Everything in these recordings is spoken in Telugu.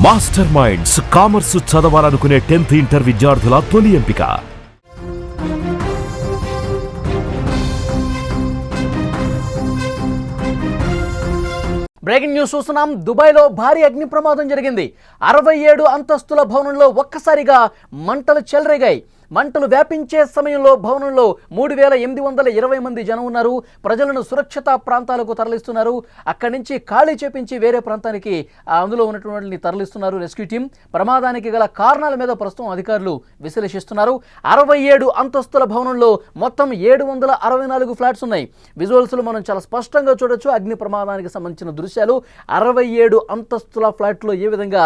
మాస్టర్ మైండ్స్ కామర్స్ చదవాలనుకునే 10th ఇంటర్ విద్యార్థుల తొలి ఎంపిక. బ్రేకింగ్ న్యూస్ చూస్తున్నాం. దుబాయ్లో భారీ అగ్ని ప్రమాదం జరిగింది. 67 అంతస్తుల భవనంలో ఒక్కసారిగా మంటలు చెలరేగాయి. మంటలు వ్యాపించే సమయంలో భవనంలో 3820 మంది జనం ఉన్నారు. ప్రజలను సురక్షిత ప్రాంతాలకు తరలిస్తున్నారు. అక్కడి నుంచి ఖాళీ చేపించి వేరే ప్రాంతానికి అందులో ఉన్నటువంటి తరలిస్తున్నారు రెస్క్యూ టీం. ప్రమాదానికి గల కారణాల మీద ప్రస్తుతం అధికారులు విశ్లేషిస్తున్నారు. 67 అంతస్తుల భవనంలో మొత్తం 764 ఫ్లాట్స్ ఉన్నాయి. విజువల్స్లో మనం చాలా స్పష్టంగా చూడొచ్చు అగ్ని ప్రమాదానికి సంబంధించిన దృశ్యాలు. 67 అంతస్తుల ఫ్లాట్లో ఏ విధంగా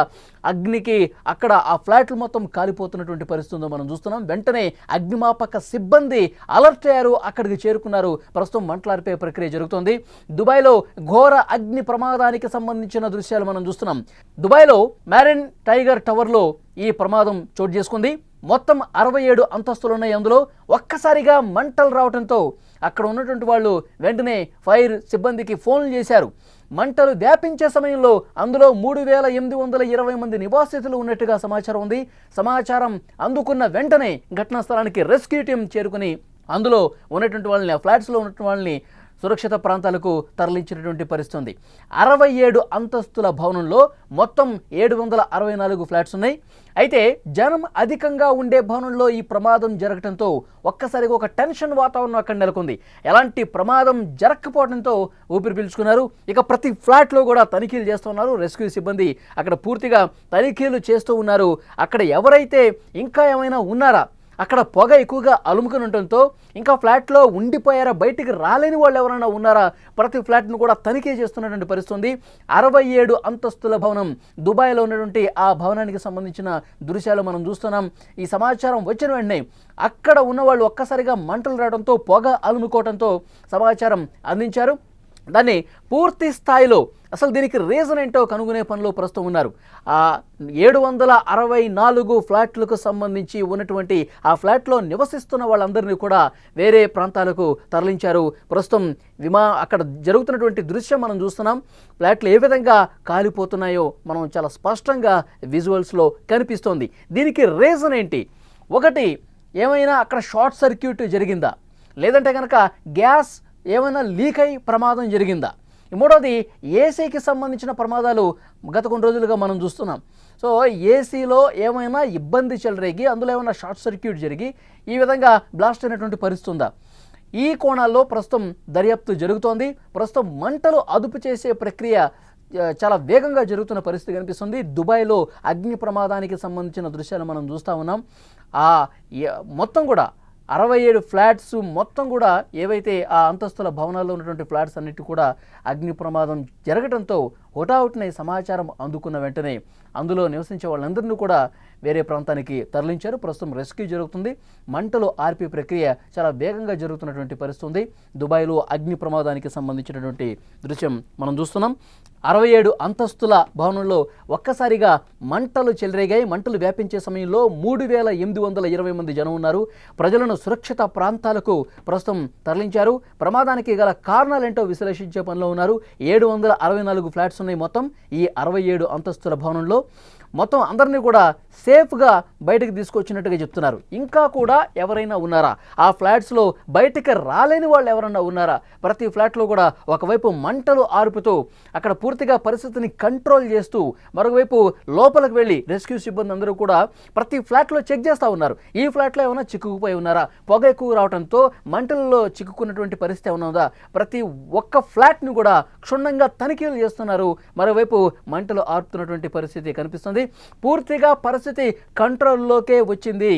అగ్నికి అక్కడ ఆ ఫ్లాట్లు మొత్తం కాలిపోతున్నటువంటి పరిస్థితుందో మనం చూస్తున్నాం. వెంటనే అగ్నిమాపక సిబ్బంది అలర్ట్ అయ్యారు, అక్కడికి చేరుకున్నారు. ప్రస్తుతం మంటలార్పే ప్రక్రియ జరుగుతోంది. దుబాయ్లో ఘోర అగ్ని ప్రమాదానికి సంబంధించిన దృశ్యాలు మనం చూస్తున్నాం. దుబాయ్లో మ్యారిన్ టైగర్ టవర్లో ఈ ప్రమాదం చోటు చేసుకుంది. మొత్తం 67 అంతస్తులు ఉన్నాయి. అందులో ఒక్కసారిగా మంటలు రావడంతో అక్కడ ఉన్నటువంటి వాళ్ళు వెంటనే ఫైర్ సిబ్బందికి ఫోన్లు చేశారు. మంటలు వ్యాపించే సమయంలో అందులో 3820 మంది నివాసితులు ఉన్నట్టుగా సమాచారం ఉంది. సమాచారం అందుకున్న వెంటనే ఘటనా స్థలానికి రెస్క్యూ టీం చేరుకుని అందులో ఉన్నటువంటి వాళ్ళని, ఆ ఫ్లాట్స్లో ఉన్నటువంటి వాళ్ళని సురక్షిత ప్రాంతాలకు తరలించినటువంటి పరిస్థితి ఉంది. 67 అంతస్తుల భవనంలో మొత్తం 764 ఫ్లాట్స్ ఉన్నాయి. అయితే జనం అధికంగా ఉండే భవనంలో ఈ ప్రమాదం జరగడంతో ఒక్కసారిగా ఒక టెన్షన్ వాతావరణం అక్కడ నెలకొంది. ఎలాంటి ప్రమాదం జరగకపోవడంతో ఊపిరి పీల్చుకున్నారు. ఇక ప్రతి ఫ్లాట్లో కూడా తనిఖీలు చేస్తున్నారు రెస్క్యూ సిబ్బంది. అక్కడ పూర్తిగా తనిఖీలు చేస్తూ ఉన్నారు. అక్కడ ఎవరైతే ఇంకా ఏమైనా ఉన్నారా, అక్కడ పొగ ఎక్కువగా అలుముకుని ఉండటంతో ఇంకా ఫ్లాట్లో ఉండిపోయారా, బయటికి రాలేని వాళ్ళు ఎవరైనా ఉన్నారా, ప్రతి ఫ్లాట్ను కూడా తనిఖీ చేస్తున్నటువంటి పరిస్థితి ఉంది. 67 అంతస్తుల భవనం దుబాయ్లో ఉన్నటువంటి ఆ భవనానికి సంబంధించిన దృశ్యాలు మనం చూస్తున్నాం. ఈ సమాచారం వచ్చిన వెంటనే అక్కడ ఉన్నవాళ్ళు ఒక్కసారిగా మంటలు రావడంతో, పొగ అలుముకోవడంతో సమాచారం అందించారు. దాన్ని పూర్తి స్థాయిలో అసలు దీనికి రీజన్ ఏంటో కనుగొనే పనిలో ప్రస్తుతం ఉన్నారు. 764 ఫ్లాట్లకు సంబంధించి ఉన్నటువంటి ఆ ఫ్లాట్లో నివసిస్తున్న వాళ్ళందరినీ కూడా వేరే ప్రాంతాలకు తరలించారు. ప్రస్తుతం అక్కడ జరుగుతున్నటువంటి దృశ్యం మనం చూస్తున్నాం. ఫ్లాట్లు ఏ విధంగా కాలిపోతున్నాయో మనం చాలా స్పష్టంగా విజువల్స్లో కనిపిస్తోంది. దీనికి రీజన్ ఏంటి? ఒకటి, ఏమైనా అక్కడ షార్ట్ సర్క్యూట్ జరిగిందా, లేదంటే కనుక గ్యాస్ ఏమైనా లీక్ అయి ప్రమాదం జరిగిందా? మూడోది, ఏసీకి సంబంధించిన ప్రమాదాలు గత కొన్ని రోజులుగా మనం చూస్తున్నాం. సో ఏసీలో ఏమైనా ఇబ్బంది చెలరేగి అందులో ఏమైనా షార్ట్ సర్క్యూట్ జరిగి ఈ విధంగా బ్లాస్ట్ అయినటువంటి పరిస్థితి ఉందా? ఈ కోణాల్లో ప్రస్తుతం దర్యాప్తు జరుగుతోంది. ప్రస్తుతం మంటలు అదుపు చేసే ప్రక్రియ చాలా వేగంగా జరుగుతున్న పరిస్థితి కనిపిస్తుంది. దుబాయ్లో అగ్ని ప్రమాదానికి సంబంధించిన దృశ్యాలు మనం చూస్తూ ఉన్నాం. మొత్తం కూడా 67 ఫ్లాట్స్ మొత్తం కూడా ఏవైతే ఆ అంతస్తుల భవనాల్లో ఉన్నటువంటి ఫ్లాట్స్ అన్నిటి కూడా అగ్ని ప్రమాదం జరగడంతో హుటాహుటిన సమాచారం అందుకున్న వెంటనే అందులో నివసించే వాళ్ళందరినీ కూడా వేరే ప్రాంతానికి తరలించారు. ప్రస్తుతం రెస్క్యూ జరుగుతుంది. మంటలు ఆర్పే ప్రక్రియ చాలా వేగంగా జరుగుతున్నటువంటి పరిస్థితి ఉంది. దుబాయ్లో అగ్ని ప్రమాదానికి సంబంధించినటువంటి దృశ్యం మనం చూస్తున్నాం. 67 అంతస్తుల భవనంలో ఒక్కసారిగా మంటలు చెలరేగాయి. మంటలు వ్యాపించే సమయంలో 3820 మంది జనం ఉన్నారు. ప్రజలను సురక్షిత ప్రాంతాలకు ప్రస్తుతం తరలించారు. ప్రమాదానికి గల కారణాలేంటో విశ్లేషించే పనిలో ఉన్నారు. 764 ఫ్లాట్స్ ఉన్నాయి మొత్తం ఈ 67 అంతస్తుల భవనంలో. మొత్తం అందరినీ కూడా సేఫ్గా బయటకు తీసుకొచ్చినట్టుగా చెప్తున్నారు. ఇంకా కూడా ఎవరైనా ఉన్నారా, ఆ ఫ్లాట్స్లో బయటకు రాలేని వాళ్ళు ఎవరైనా ఉన్నారా? ప్రతి ఫ్లాట్లో కూడా ఒకవైపు మంటలు ఆర్పుతూ అక్కడ పూర్తిగా పరిస్థితిని కంట్రోల్ చేస్తూ, మరొకవైపు లోపలికి వెళ్ళి రెస్క్యూ సిబ్బంది అందరూ కూడా ప్రతి ఫ్లాట్లో చెక్ చేస్తూ ఉన్నారు. ఈ ఫ్లాట్లో ఏమైనా చిక్కుకుపోయి ఉన్నారా, పొగ ఎక్కువ రావడంతో మంటల్లో చిక్కుకున్నటువంటి పరిస్థితి ఏమైనా ఉందా? ప్రతి ఒక్క ఫ్లాట్ని కూడా క్షుణ్ణంగా తనిఖీలు చేస్తున్నారు. మరోవైపు మంటలు ఆర్పుతున్నటువంటి పరిస్థితి కనిపిస్తుంది. పూర్తిగా పరిస్థితి కంట్రోల్లోకే వచ్చింది,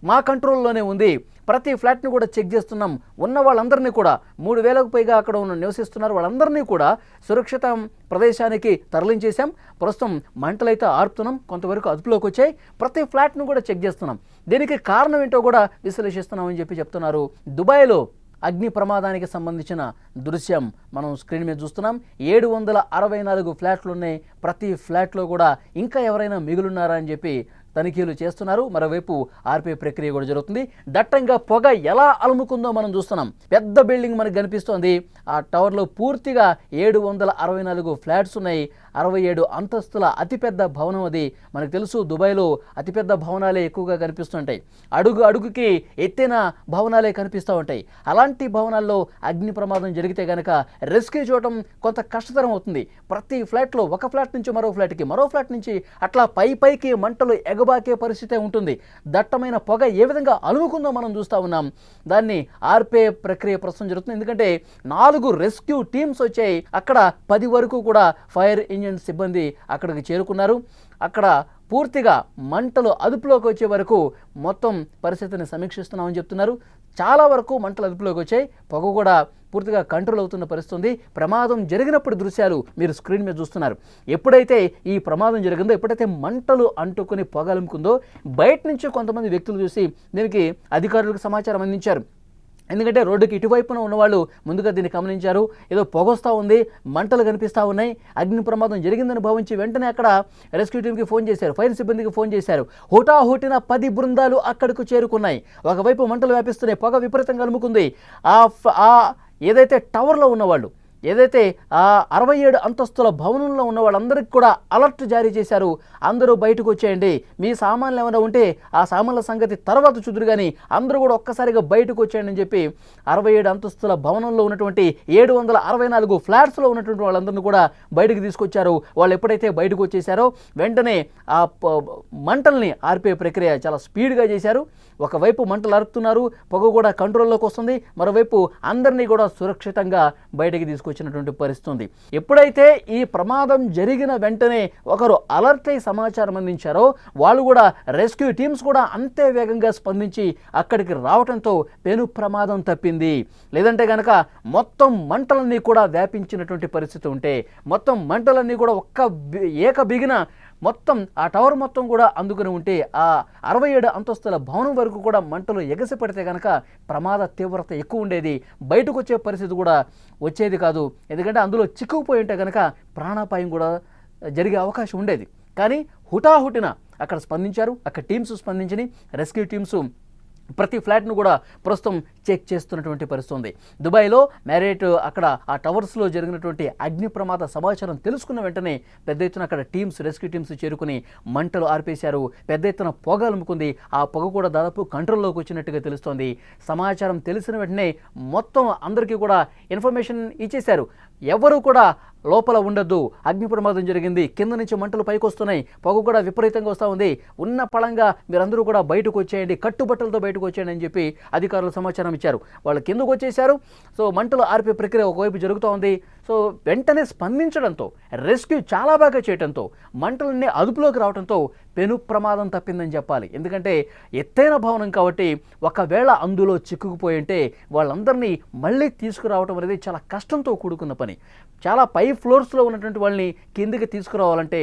మా కంట్రోల్లోనే ఉంది. ప్రతి ఫ్లాట్ని కూడా చెక్ చేస్తున్నాం. ఉన్న వాళ్ళందరినీ కూడా 3000కు పైగా అక్కడ నివసిస్తున్నారు. వాళ్ళందరినీ కూడా సురక్షిత ప్రదేశానికి తరలించేశాం. ప్రస్తుతం మంటలైతే ఆర్పుతున్నాం, కొంతవరకు అదుపులోకి వచ్చాయి. ప్రతి ఫ్లాట్ను కూడా చెక్ చేస్తున్నాం. దీనికి కారణం ఏంటో కూడా విశ్లేషిస్తున్నామని చెప్తున్నారు. దుబాయ్లో అగ్ని ప్రమాదానికి సంబంధించిన దృశ్యం మనం స్క్రీన్ మీద చూస్తున్నాం. 764 ఫ్లాట్లు ఉన్నాయి. ప్రతి ఫ్లాట్లో కూడా ఇంకా ఎవరైనా మిగులున్నారా అని చెప్పి తనిఖీలు చేస్తున్నారు. మరోవైపు ఆర్పే ప్రక్రియ కూడా జరుగుతుంది. దట్టంగా పొగ ఎలా అలుముకుందో మనం చూస్తున్నాం. పెద్ద బిల్డింగ్ మనకు కనిపిస్తోంది. ఆ టవర్లో పూర్తిగా 764 ఫ్లాట్స్ ఉన్నాయి. 67 అంతస్తుల అతిపెద్ద భవనం అది. మనకు తెలుసు దుబాయ్లో అతిపెద్ద భవనాలే ఎక్కువగా కనిపిస్తుంటాయి. అడుగు అడుగుకి ఎత్తైన భవనాలే కనిపిస్తూ ఉంటాయి. అలాంటి భవనాల్లో అగ్ని ప్రమాదం జరిగితే కనుక రెస్క్యూ చేయడం కొంత కష్టతరం అవుతుంది. ప్రతి ఫ్లాట్లో ఒక ఫ్లాట్ నుంచి మరో ఫ్లాట్కి, మరో ఫ్లాట్ నుంచి అట్లా పైకి మంటలు ఎగబాకే పరిస్థితి ఉంటుంది. దట్టమైన పొగ ఏ విధంగా అలుముకుందో మనం చూస్తూ ఉన్నాం. దాన్ని ఆర్పే ప్రక్రియ ప్రస్తుతం జరుగుతుంది. ఎందుకంటే 4 రెస్క్యూ టీమ్స్ వచ్చాయి. అక్కడ 10 వరకు కూడా ఫైర్ ఇంజిన్ సిబ్బంది అక్కడికి చేరుకున్నారు. అక్కడ పూర్తిగా మంటలు అదుపులోకి వచ్చే వరకు మొత్తం పరిస్థితిని సమీక్షిస్తున్నామని చెప్తున్నారు. చాలా వరకు మంటలు అదుపులోకి వచ్చాయి. పొగ కూడా పూర్తిగా కంట్రోల్ అవుతున్న పరిస్థితి. ప్రమాదం జరిగినప్పుడు దృశ్యాలు మీరు స్క్రీన్ మీద చూస్తున్నారు. ఎప్పుడైతే ఈ ప్రమాదం జరిగిందో, ఎప్పుడైతే మంటలు అంటుకుని పొగ అలుముకుందో, బయట నుంచి కొంతమంది వ్యక్తులు చూసి దీనికి అధికారులకు సమాచారం అందించారు. ఎందుకంటే రోడ్డుకి ఇటువైపున ఉన్నవాళ్ళు ముందుగా దీన్ని గమనించారు. ఏదో పొగొస్తూ ఉంది, మంటలు కనిపిస్తూ ఉన్నాయి, అగ్ని ప్రమాదం జరిగిందని భావించి వెంటనే అక్కడ రెస్క్యూ టీంకి ఫోన్ చేశారు, ఫైర్ సిబ్బందికి ఫోన్ చేశారు. హుటాహుటిన 10 బృందాలు అక్కడికి చేరుకున్నాయి. ఒకవైపు మంటలు వ్యాపిస్తున్నాయి, పొగ విపరీతంగా అలుముకుంది. ఏదైతే టవర్లో ఉన్నవాళ్ళు, ఏదైతే 67 అంతస్తుల భవనంలో ఉన్న వాళ్ళందరికీ కూడా అలర్ట్ జారీ చేశారు. అందరూ బయటకు వచ్చేయండి, మీ సామాన్లు ఏమైనా ఉంటే ఆ సామాన్ల సంగతి తర్వాత చూదురు కానీ అందరూ కూడా ఒక్కసారిగా బయటకు వచ్చేయండి అని చెప్పి 67 అంతస్తుల భవనంలో ఉన్నటువంటి 764 ఫ్లాట్స్లో ఉన్నటువంటి వాళ్ళందరినీ కూడా బయటకు తీసుకొచ్చారు. వాళ్ళు ఎప్పుడైతే బయటకు వచ్చేసారో వెంటనే ఆ మంటల్ని ఆర్పే ప్రక్రియ చాలా స్పీడ్గా చేశారు. ఒకవైపు మంటలు అరుపుతున్నారు, పొగ కూడా కంట్రోల్లోకి వస్తుంది, మరోవైపు అందరినీ కూడా సురక్షితంగా బయటికి తీసుకొచ్చినటువంటి పరిస్థితి ఉంది. ఎప్పుడైతే ఈ ప్రమాదం జరిగిన వెంటనే ఒకరు అలర్ట్ అయి సమాచారం అందించారో, వాళ్ళు కూడా రెస్క్యూ టీమ్స్ కూడా అంతే వేగంగా స్పందించి అక్కడికి రావడంతో పెను ప్రమాదం తప్పింది. లేదంటే కనుక మొత్తం మంటలన్నీ కూడా వ్యాపించినటువంటి పరిస్థితి ఉంటే, మొత్తం మంటలన్నీ కూడా ఏక బిగిన మొత్తం ఆ టవర్ మొత్తం కూడా అందుకుని ఉంటే, ఆ 67 అంతస్తుల భవనం వరకు కూడా మంటలు ఎగసిపడితే కనుక ప్రమాద తీవ్రత ఎక్కువ ఉండేది. బయటకు వచ్చే పరిస్థితి కూడా వచ్చేది కాదు. ఎందుకంటే అందులో చిక్కుకుపోయి ఉంటే కనుక ప్రాణాపాయం కూడా జరిగే అవకాశం ఉండేది. కానీ హుటాహుటిన అక్కడ స్పందించారు. అక్కడ టీమ్స్ స్పందించి రెస్క్యూ టీమ్స్ ప్రతి ఫ్లాట్ను కూడా ప్రస్తుతం చెక్ చేస్తున్నటువంటి పరిస్థితి ఉంది. దుబాయ్లో మ్యారియట్ అక్కడ ఆ టవర్స్లో జరిగినటువంటి అగ్ని ప్రమాద సమాచారం తెలుసుకున్న వెంటనే పెద్ద ఎత్తున అక్కడ రెస్క్యూ టీమ్స్ చేరుకుని మంటలు ఆర్పేశారు. పెద్ద ఎత్తున పొగ అలుముకుంది. ఆ పొగ కూడా దాదాపు కంట్రోల్లోకి వచ్చినట్టుగా తెలుస్తోంది. సమాచారం తెలిసిన వెంటనే మొత్తం అందరికీ కూడా ఇన్ఫర్మేషన్ ఇచ్చేశారు. ఎవరు కూడా లోపల ఉండొద్దు, అగ్ని ప్రమాదం జరిగింది, కింద నుంచి మంటలు పైకి వస్తున్నాయి, పొగ కూడా విపరీతంగా వస్తూ ఉంది, ఉన్న పళంగా మీరందరూ కూడా బయటకు వచ్చేయండి, కట్టుబట్టలతో బయటకు వచ్చేయండి అని చెప్పి అధికారులు సమాచారం ఇచ్చారు. వాళ్ళు కిందకు వచ్చేశారు. సో మంటలు ఆర్పే ప్రక్రియ ఒకవైపు జరుగుతూ ఉంది. సో వెంటనే స్పందించడంతో, రెస్క్యూ చాలా బాగా చేయడంతో, మంటలన్నీ అదుపులోకి రావడంతో పెను ప్రమాదం తప్పిందని చెప్పాలి. ఎందుకంటే ఎత్తైన భవనం కాబట్టి ఒకవేళ అందులో చిక్కుకుపోయి ఉంటే వాళ్ళందరినీ మళ్ళీ తీసుకురావడం అనేది చాలా కష్టంతో కూడుకున్న పని. చాలా పై ఫ్లోర్స్లో ఉన్నటువంటి వాళ్ళని కిందికి తీసుకురావాలంటే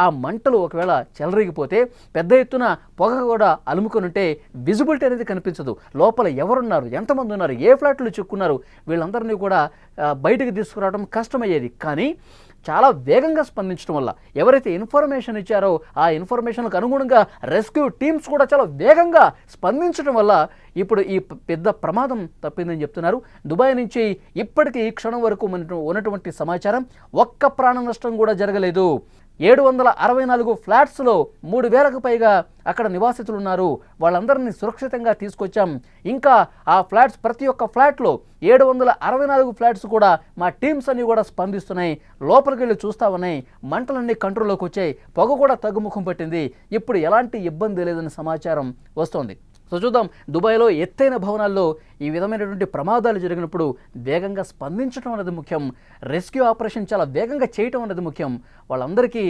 ఆ మంటలు ఒకవేళ చెలరిగిపోతే పెద్ద ఎత్తున పొగ కూడా అలుముకొని ఉంటే విజిబిలిటీ అనేది కనిపించదు. లోపల ఎవరున్నారు, ఎంతమంది ఉన్నారు, ఏ ఫ్లాట్లు చిక్కున్నారు, వీళ్ళందరినీ కూడా బయటకు తీసుకురావడం కష్టమయ్యేది. కానీ చాలా వేగంగా స్పందించడం వల్ల, ఎవరైతే ఇన్ఫర్మేషన్ ఇచ్చారో ఆ ఇన్ఫర్మేషన్కు అనుగుణంగా రెస్క్యూ టీమ్స్ కూడా చాలా వేగంగా స్పందించడం వల్ల ఇప్పుడు ఈ పెద్ద ప్రమాదం తప్పిందని చెప్తున్నారు. దుబాయ్ నుంచి ఇప్పటికీ ఈ క్షణం వరకు ఉన్నటువంటి సమాచారం ఒక్క ప్రాణ నష్టం కూడా జరగలేదు. 764 ఫ్లాట్స్లో 3000కు పైగా అక్కడ నివాసితులు ఉన్నారు. వాళ్ళందరినీ సురక్షితంగా తీసుకొచ్చాం. ఇంకా ఆ ఫ్లాట్స్, ప్రతి ఒక్క ఫ్లాట్లో 764 ఫ్లాట్స్ కూడా మా టీమ్స్ అన్ని కూడా స్పందిస్తున్నాయి. లోపలికి వెళ్ళి చూస్తూ ఉన్నాయి. మంటలన్నీ కంట్రోల్లోకి వచ్చాయి. పొగ కూడా తగ్గుముఖం పట్టింది. ఇప్పుడు ఎలాంటి ఇబ్బంది లేదని సమాచారం వస్తోంది. సో చూద్దాం, దుబాయ్లో ఎత్తైన భవనాల్లో ఈ విధమైనటువంటి ప్రమాదాలు జరిగినప్పుడు వేగంగా స్పందించడం అనేది ముఖ్యం. రెస్క్యూ ఆపరేషన్ చాలా వేగంగా చేయటం అనేది ముఖ్యం. వాళ్ళందరికీ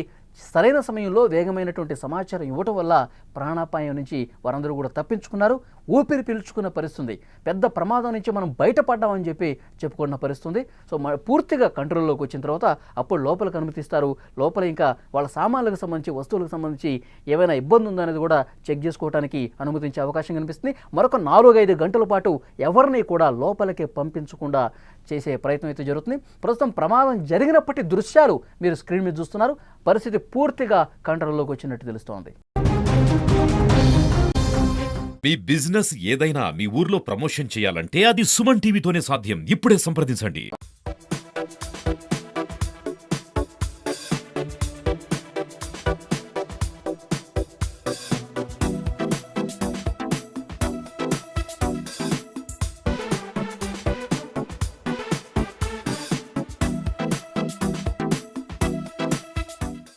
సరైన సమయంలో వేగమైనటువంటి సమాచారం ఇవ్వటం వల్ల ప్రాణాపాయం నుంచి వారందరూ కూడా తప్పించుకున్నారు. ఊపిరి పీల్చుకున్న పరిస్థితుంది. పెద్ద ప్రమాదం నుంచి మనం బయటపడ్డామని చెప్పి చెప్పుకున్న పరిస్థితుంది. సో పూర్తిగా కంట్రోల్లోకి వచ్చిన తర్వాత అప్పుడు లోపలికి అనుమతిస్తారు. లోపల ఇంకా వాళ్ళ సామాన్లకు సంబంధించి, వస్తువులకు సంబంధించి ఏమైనా ఇబ్బంది ఉందా అనేది కూడా చెక్ చేసుకోవడానికి అనుమతించే అవకాశం కనిపిస్తుంది. మరొక 4-5 గంటల పాటు ఎవరిని కూడా లోపలికి పంపించకుండా చేసే ప్రయత్నం అయితే జరుగుతుంది. ప్రస్తుతం ప్రమాదం జరిగినప్పటి దృశ్యాలు మీరు స్క్రీన్ మీద చూస్తున్నారు. పరిస్థితి పూర్తిగా కంట్రోల్లోకి వచ్చినట్టు తెలుస్తోంది. మీ బిజినెస్ ఏదైనా మీ ఊర్లో ప్రమోషన్ చేయాలంటే అది సుమన్ టీవీతోనే సాధ్యం. ఇప్పుడే సంప్రదించండి.